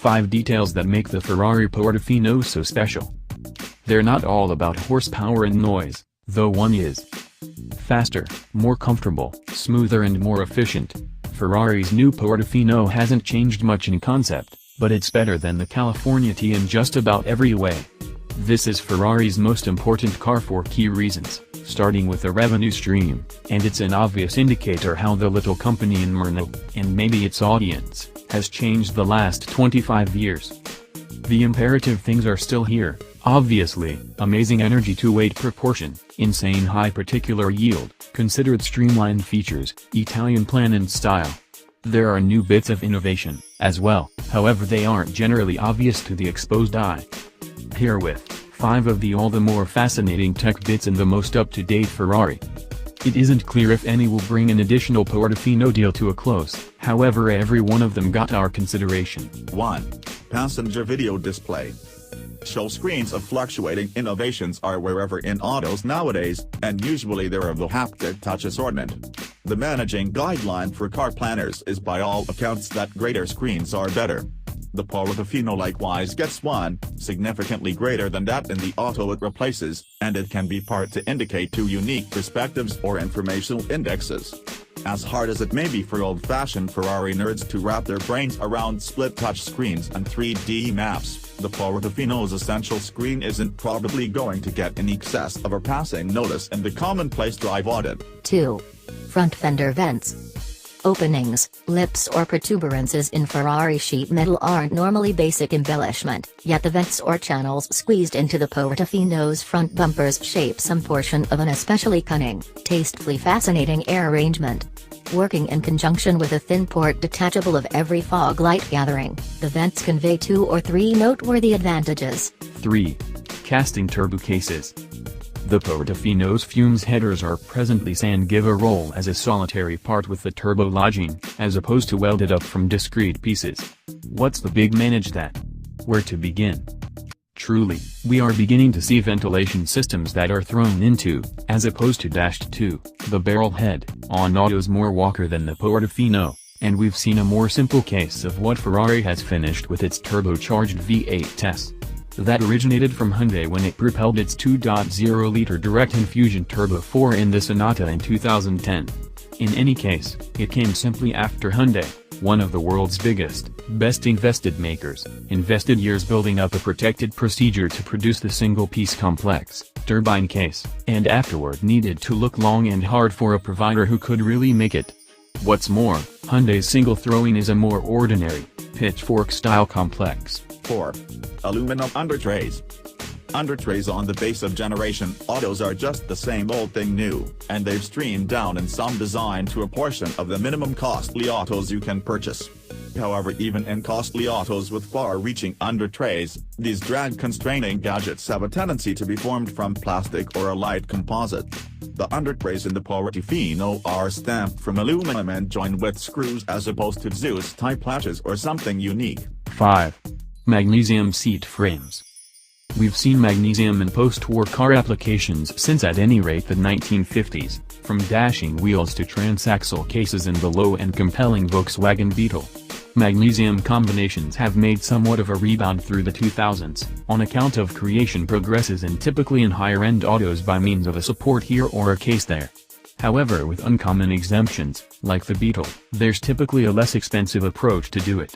5 details that make the Ferrari Portofino so special. They're not all about horsepower and noise, though one is. Faster, more comfortable, smoother and more efficient. Ferrari's new Portofino hasn't changed much in concept, but it's better than the California T in just about every way. This is Ferrari's most important car for key reasons, starting with the revenue stream, and it's an obvious indicator how the little company in Maranello, and maybe its audience, has changed the last 25 years. The imperative things are still here, obviously: amazing energy-to-weight proportion, insane high particular yield, considered streamlined features, Italian plan and style. There are new bits of innovation, as well, however they aren't generally obvious to the exposed eye. Herewith, 5 of the all the more fascinating tech bits in the most up-to-date Ferrari. It isn't clear if any will bring an additional Portofino deal to a close, however every one of them got our consideration. 1. Passenger video display. Show screens of fluctuating innovations are wherever in autos nowadays, and usually they're of the haptic touch assortment. The managing guideline for car planners is by all accounts that greater screens are better. The Portofino likewise gets one, significantly greater than that in the auto it replaces, and it can be part to indicate 2 unique perspectives or informational indexes. As hard as it may be for old-fashioned Ferrari nerds to wrap their brains around split touch screens and 3D maps, the Portofino's essential screen isn't probably going to get in excess of a passing notice in the commonplace drive audit. 2. Front fender vents. Openings, lips or protuberances in Ferrari sheet metal aren't normally basic embellishment, yet the vents or channels squeezed into the Portofino's front bumpers shape some portion of an especially cunning, tastefully fascinating air arrangement. Working in conjunction with a thin port detachable of every fog light gathering, the vents convey 2 or 3 noteworthy advantages. 3. Casting turbo cases. The Portofino's fumes headers are presently and give a role as a solitary part with the turbo lodging, as opposed to welded up from discrete pieces. What's the big manage that? Where to begin? Truly, we are beginning to see ventilation systems that are thrown into, as opposed to dashed to, the barrel head, on autos more Walker than the Portofino, and we've seen a more simple case of what Ferrari has finished with its turbocharged V8 test. That originated from Hyundai when it propelled its 2.0-liter direct infusion Turbo 4 in the Sonata in 2010. In any case, it came simply after Hyundai, one of the world's biggest, best invested makers, invested years building up a protected procedure to produce the single-piece complex turbine case, and afterward needed to look long and hard for a provider who could really make it. What's more, Hyundai's single throwing is a more ordinary, pitchfork-style complex. 4. Aluminum undertrays. Undertrays on the base of generation autos are just the same old thing new, and they've streamed down in some design to a portion of the minimum costly autos you can purchase. However, even in costly autos with far-reaching undertrays, these drag-constraining gadgets have a tendency to be formed from plastic or a light composite. The undertrays in the Portofino are stamped from aluminum and joined with screws as opposed to Zeus-type latches or something unique. 5. Magnesium seat frames. We've seen magnesium in post-war car applications since at any rate the 1950s, from dashing wheels to transaxle cases in the low and compelling Volkswagen Beetle. Magnesium combinations have made somewhat of a rebound through the 2000s, on account of creation progresses and typically in higher-end autos by means of a support here or a case there. However, with uncommon exemptions, like the Beetle, there's typically a less expensive approach to do it.